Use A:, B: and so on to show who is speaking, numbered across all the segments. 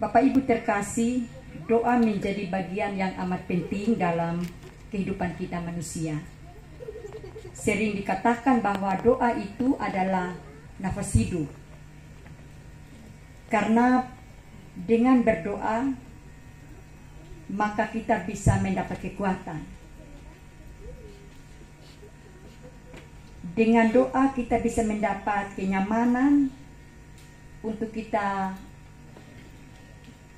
A: Bapak Ibu terkasih, doa menjadi bagian yang amat penting dalam kehidupan kita manusia. Sering dikatakan bahwa doa itu adalah nafas hidup. Karena dengan berdoa, maka kita bisa mendapat kekuatan. Dengan doa kita bisa mendapat kenyamanan untuk kita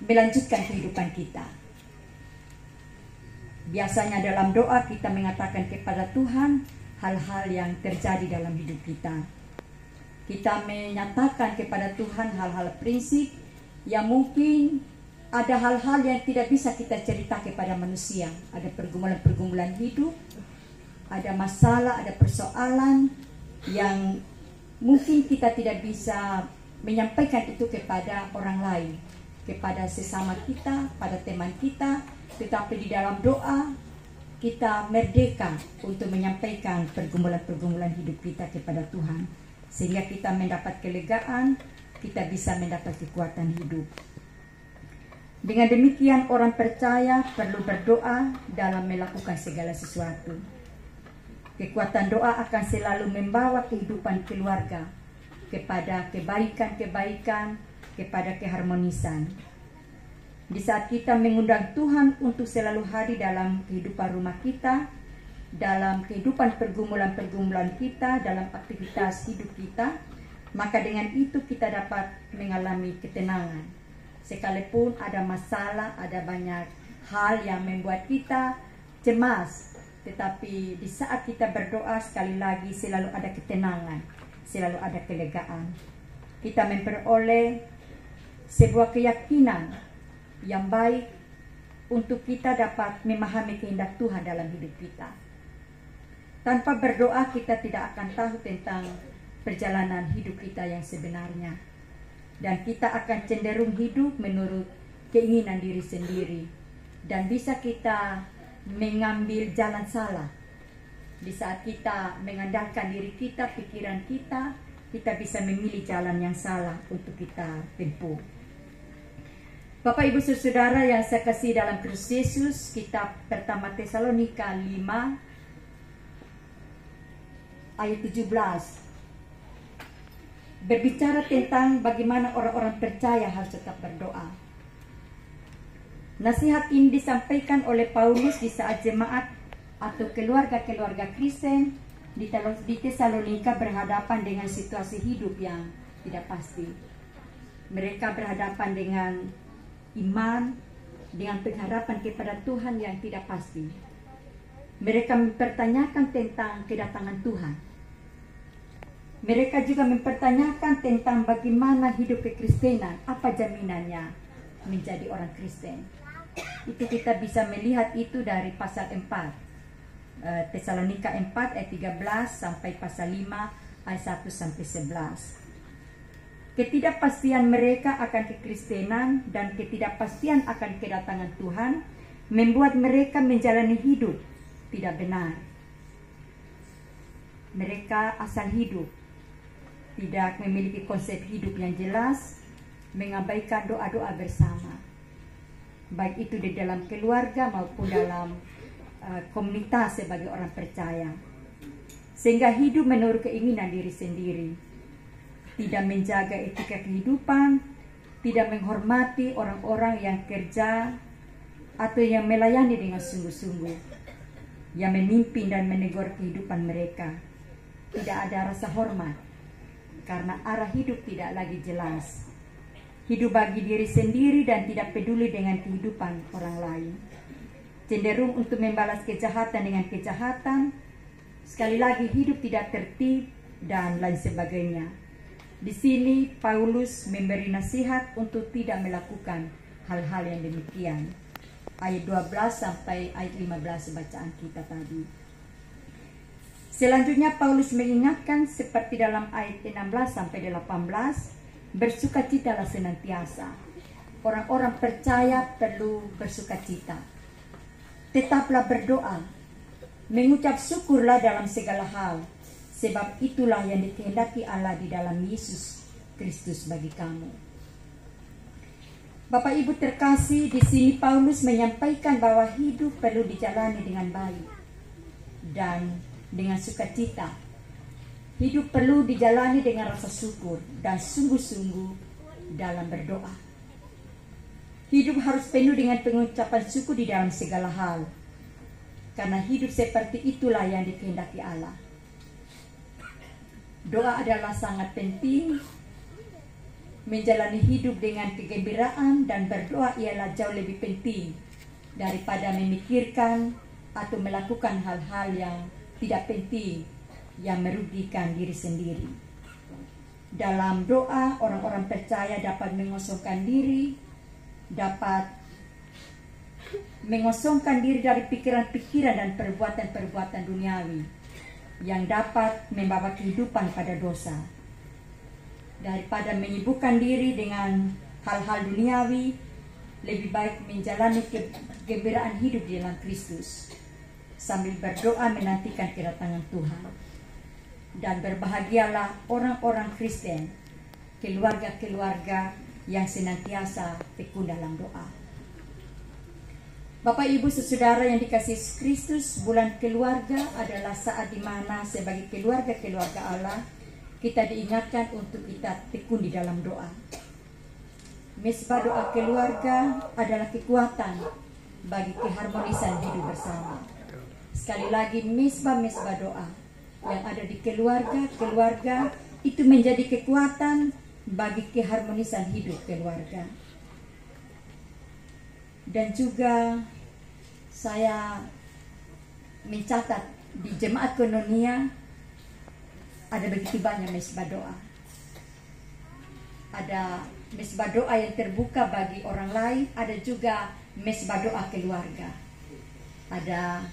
A: melanjutkan kehidupan kita. Biasanya dalam doa kita mengatakan kepada Tuhan hal-hal yang terjadi dalam hidup kita. Kita menyatakan kepada Tuhan hal-hal prinsip yang mungkin ada hal-hal yang tidak bisa kita cerita kepada manusia. Ada pergumulan-pergumulan hidup, ada masalah, ada persoalan yang mungkin kita tidak bisa menyampaikan itu kepada orang lain, kepada sesama kita, pada teman kita, tetapi di dalam doa kita merdeka untuk menyampaikan pergumulan-pergumulan hidup kita kepada Tuhan, sehingga kita mendapat kelegaan, kita bisa mendapat kekuatan hidup. Dengan demikian orang percaya perlu berdoa dalam melakukan segala sesuatu. Kekuatan doa akan selalu membawa kehidupan keluarga kepada kebaikan-kebaikan, kepada keharmonisan. Di saat kita mengundang Tuhan untuk selalu hadir dalam kehidupan rumah kita, dalam kehidupan pergumulan-pergumulan kita, dalam aktivitas hidup kita, maka dengan itu kita dapat mengalami ketenangan. Sekalipun ada masalah, ada banyak hal yang membuat kita cemas, tetapi di saat kita berdoa sekali lagi selalu ada ketenangan, selalu ada kelegaan. Kita memperoleh sebuah keyakinan yang baik untuk kita dapat memahami kehendak Tuhan dalam hidup kita. Tanpa berdoa kita tidak akan tahu tentang perjalanan hidup kita yang sebenarnya. Dan kita akan cenderung hidup menurut keinginan diri sendiri. Dan bisa kita mengambil jalan salah. Di saat kita mengandalkan diri kita, pikiran kita, kita bisa memilih jalan yang salah untuk kita tempuh. Bapak Ibu Saudara yang saya kasih dalam Kristus Yesus, kitab pertama Tesalonika 5 ayat 17 berbicara tentang bagaimana orang-orang percaya harus tetap berdoa. Nasihat ini disampaikan oleh Paulus di saat jemaat atau keluarga-keluarga Kristen di Tesalonika berhadapan dengan situasi hidup yang tidak pasti. Mereka berhadapan dengan iman, dengan pengharapan kepada Tuhan yang tidak pasti. Mereka mempertanyakan tentang kedatangan Tuhan. Mereka juga mempertanyakan tentang bagaimana hidup kekristenan, apa jaminannya menjadi orang Kristen. Itu kita bisa melihat itu dari pasal 4. Tesalonika 4 ayat 13 sampai pasal 5 ayat 1 sampai 11. Ketidakpastian mereka akan kekristenan dan ketidakpastian akan kedatangan Tuhan membuat mereka menjalani hidup tidak benar. Mereka asal hidup, tidak memiliki konsep hidup yang jelas, mengabaikan doa-doa bersama, baik itu di dalam keluarga maupun dalam komunitas sebagai orang percaya, sehingga hidup menurut keinginan diri sendiri, tidak menjaga etika kehidupan, tidak menghormati orang-orang yang kerja atau yang melayani dengan sungguh-sungguh, yang memimpin dan menegur kehidupan mereka. Tidak ada rasa hormat karena arah hidup tidak lagi jelas. Hidup bagi diri sendiri dan tidak peduli dengan kehidupan orang lain. Cenderung untuk membalas kejahatan dengan kejahatan. Sekali lagi hidup tidak tertib dan lain sebagainya. Di sini Paulus memberi nasihat untuk tidak melakukan hal-hal yang demikian. Ayat 12 sampai ayat 15 bacaan kita tadi. Selanjutnya Paulus mengingatkan seperti dalam ayat 16 sampai 18, bersukacitalah senantiasa. Orang-orang percaya perlu bersukacita. Tetaplah berdoa, mengucap syukurlah dalam segala hal, sebab itulah yang dikehendaki Allah di dalam Yesus Kristus bagi kamu. Bapak Ibu terkasih, di sini Paulus menyampaikan bahwa hidup perlu dijalani dengan baik dan dengan sukacita. Hidup perlu dijalani dengan rasa syukur dan sungguh-sungguh dalam berdoa. Hidup harus penuh dengan pengucapan syukur di dalam segala hal, karena hidup seperti itulah yang dikehendaki Allah. Doa adalah sangat penting. Menjalani hidup dengan kegembiraan dan berdoa ialah jauh lebih penting daripada memikirkan atau melakukan hal-hal yang tidak penting yang merugikan diri sendiri. Dalam doa, orang-orang percaya dapat mengosongkan diri, dari pikiran-pikiran dan perbuatan-perbuatan duniawi yang dapat membawa kehidupan pada dosa. Daripada menyibukkan diri dengan hal-hal duniawi, lebih baik menjalani kegembiraan hidup di dalam Kristus sambil berdoa menantikan kedatangan Tuhan. Dan berbahagialah orang-orang Kristen, keluarga-keluarga yang senantiasa tekun dalam doa. Bapak Ibu saudara yang dikasihi Kristus, bulan keluarga adalah saat di mana sebagai keluarga-keluarga Allah kita diingatkan untuk kita tekun di dalam doa. Mesbah doa keluarga adalah kekuatan bagi keharmonisan hidup bersama. Sekali lagi, mesbah doa yang ada di keluarga itu menjadi kekuatan bagi keharmonisan hidup keluarga. Dan juga saya mencatat di Jemaat Koinonia ada begitu banyak mesbah doa. Ada mesbah doa yang terbuka bagi orang lain, ada juga mesbah doa keluarga. Ada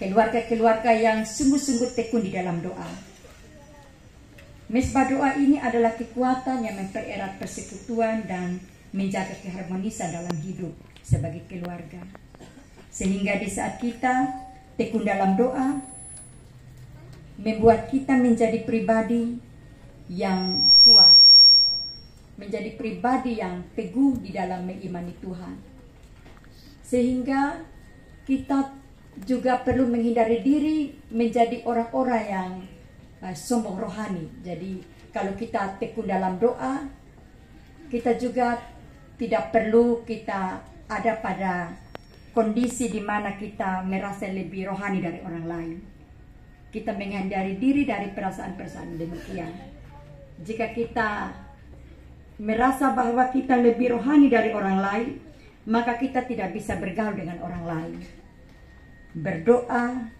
A: keluarga-keluarga yang sungguh-sungguh tekun di dalam doa. Mesbah doa ini adalah kekuatan yang mempererat persekutuan dan menjaga keharmonisan dalam hidup sebagai keluarga. Sehingga di saat kita tekun dalam doa, membuat kita menjadi pribadi yang kuat, menjadi pribadi yang teguh di dalam mengimani Tuhan. Sehingga kita juga perlu menghindari diri menjadi orang-orang yang sombong rohani. Jadi kalau kita tekun dalam doa, kita juga tidak perlu kita ada pada kondisi di mana kita merasa lebih rohani dari orang lain. Kita menghindari diri dari perasaan-perasaan demikian. Jika kita merasa bahwa kita lebih rohani dari orang lain, maka kita tidak bisa bergaul dengan orang lain. Berdoa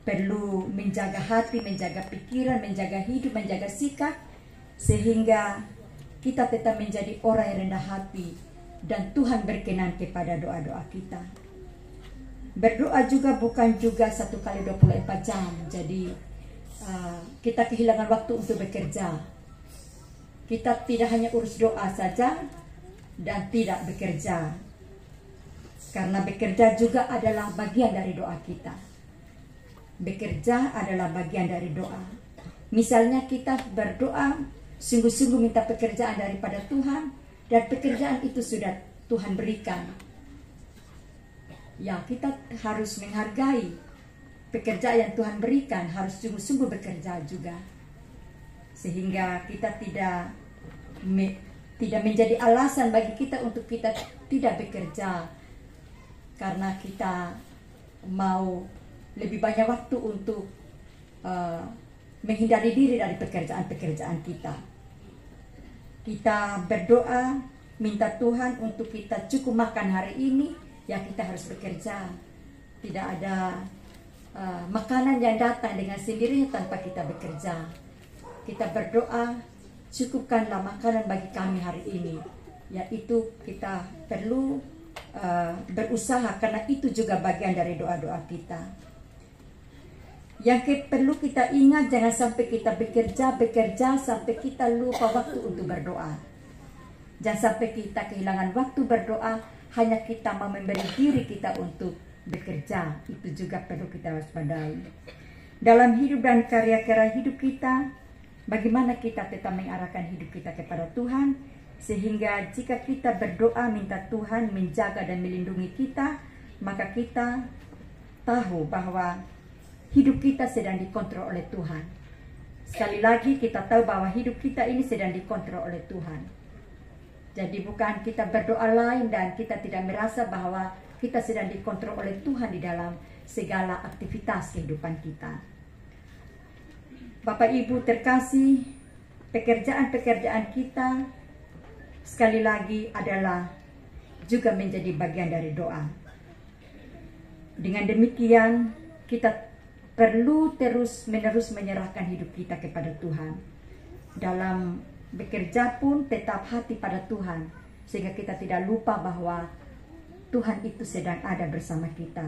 A: perlu menjaga hati, menjaga pikiran, menjaga hidup, menjaga sikap, sehingga kita tetap menjadi orang yang rendah hati dan Tuhan berkenan kepada doa-doa kita. Berdoa juga bukan juga 1 kali 24 jam. Jadi kita kehilangan waktu untuk bekerja. Kita tidak hanya urus doa saja dan tidak bekerja. Karena bekerja juga adalah bagian dari doa kita. Bekerja adalah bagian dari doa. Misalnya kita berdoa, sungguh-sungguh minta pekerjaan daripada Tuhan, dan pekerjaan itu sudah Tuhan berikan. Ya, kita harus menghargai pekerjaan yang Tuhan berikan, harus sungguh-sungguh bekerja juga. Sehingga kita tidak menjadi alasan bagi kita untuk kita tidak bekerja. Karena kita mau lebih banyak waktu untuk menghindari diri dari pekerjaan-pekerjaan kita. Kita berdoa, minta Tuhan untuk kita cukup makan hari ini, ya kita harus bekerja. Tidak ada makanan yang datang dengan sendirinya tanpa kita bekerja. Kita berdoa, cukupkanlah makanan bagi kami hari ini. Yaitu kita perlu berusaha, karena itu juga bagian dari doa-doa kita. Yang perlu kita ingat, jangan sampai kita bekerja sampai kita lupa waktu untuk berdoa. Jangan sampai kita kehilangan waktu berdoa hanya kita mau memberi diri kita untuk bekerja. Itu juga perlu kita waspadai. Dalam hidup dan karya-karya hidup kita, bagaimana kita tetap mengarahkan hidup kita kepada Tuhan, Sehingga jika kita berdoa minta Tuhan menjaga dan melindungi kita, maka kita tahu bahwa hidup kita sedang dikontrol oleh Tuhan. Sekali lagi kita tahu bahwa hidup kita ini sedang dikontrol oleh Tuhan. Jadi bukan kita berdoa lain dan kita tidak merasa bahwa kita sedang dikontrol oleh Tuhan di dalam segala aktivitas kehidupan kita. Bapak Ibu terkasih, pekerjaan-pekerjaan kita sekali lagi adalah juga menjadi bagian dari doa. Dengan demikian kita perlu terus-menerus menyerahkan hidup kita kepada Tuhan. Dalam bekerja pun tetap hati pada Tuhan, sehingga kita tidak lupa bahwa Tuhan itu sedang ada bersama kita.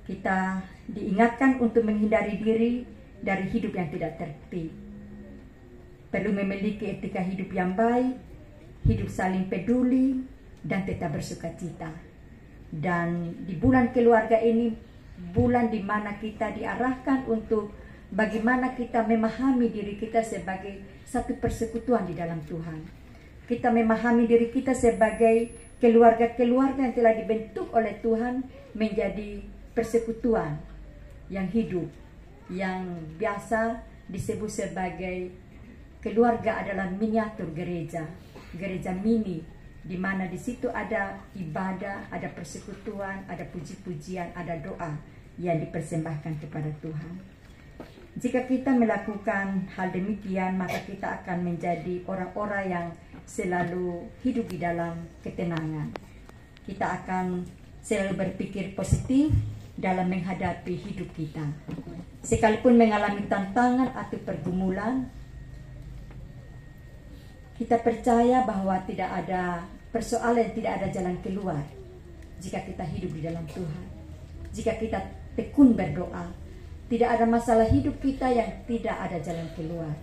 A: Kita diingatkan untuk menghindari diri dari hidup yang tidak tertib. Perlu memiliki etika hidup yang baik, hidup saling peduli, dan tetap bersukacita. Dan di bulan keluarga ini, bulan di mana kita diarahkan untuk bagaimana kita memahami diri kita sebagai satu persekutuan di dalam Tuhan. Kita memahami diri kita sebagai keluarga-keluarga yang telah dibentuk oleh Tuhan menjadi persekutuan yang hidup, yang biasa disebut sebagai keluarga adalah miniatur gereja, gereja mini, di mana di situ ada ibadah, ada persekutuan, ada puji-pujian, ada doa yang dipersembahkan kepada Tuhan. Jika kita melakukan hal demikian, maka kita akan menjadi orang-orang yang selalu hidup di dalam ketenangan. Kita akan selalu berpikir positif dalam menghadapi hidup kita. Sekalipun mengalami tantangan atau pergumulan, kita percaya bahwa tidak ada persoalan, tidak ada jalan keluar jika kita hidup di dalam Tuhan. Jika kita tekun berdoa, tidak ada masalah hidup kita yang tidak ada jalan keluar.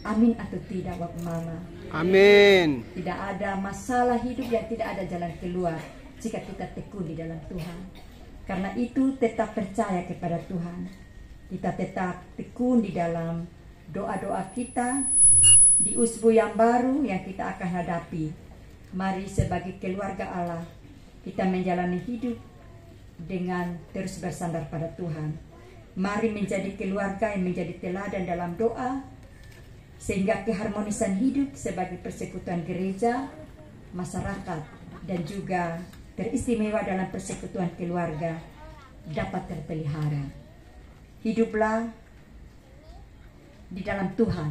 A: Amin atau tidak, Bapak Mama?
B: Amin.
A: Tidak ada masalah hidup yang tidak ada jalan keluar jika kita tekun di dalam Tuhan. Karena itu tetap percaya kepada Tuhan. Kita tetap tekun di dalam doa-doa kita di usbu yang baru yang kita akan hadapi. Mari sebagai keluarga Allah kita menjalani hidup dengan terus bersandar pada Tuhan. Mari menjadi keluarga yang menjadi teladan dalam doa, sehingga keharmonisan hidup sebagai persekutuan gereja, masyarakat, dan juga teristimewa dalam persekutuan keluarga dapat terpelihara. Hiduplah di dalam Tuhan.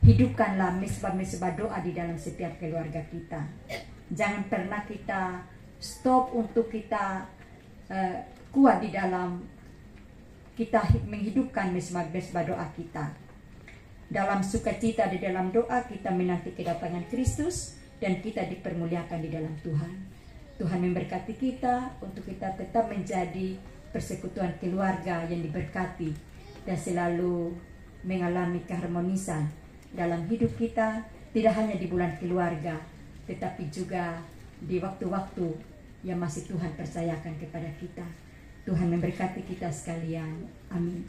A: Hidupkanlah mesbah-mesbah doa di dalam setiap keluarga kita. Jangan pernah kita stop untuk kita kuat di dalam kita menghidupkan mesbah-mesbah doa kita. Dalam sukacita di dalam doa kita menanti kedatangan Kristus dan kita dipermuliakan di dalam Tuhan. Tuhan memberkati kita untuk kita tetap menjadi persekutuan keluarga yang diberkati dan selalu mengalami keharmonisan dalam hidup kita, tidak hanya di bulan keluarga, tetapi juga di waktu-waktu yang masih Tuhan percayakan kepada kita. Tuhan memberkati kita sekalian. Amin.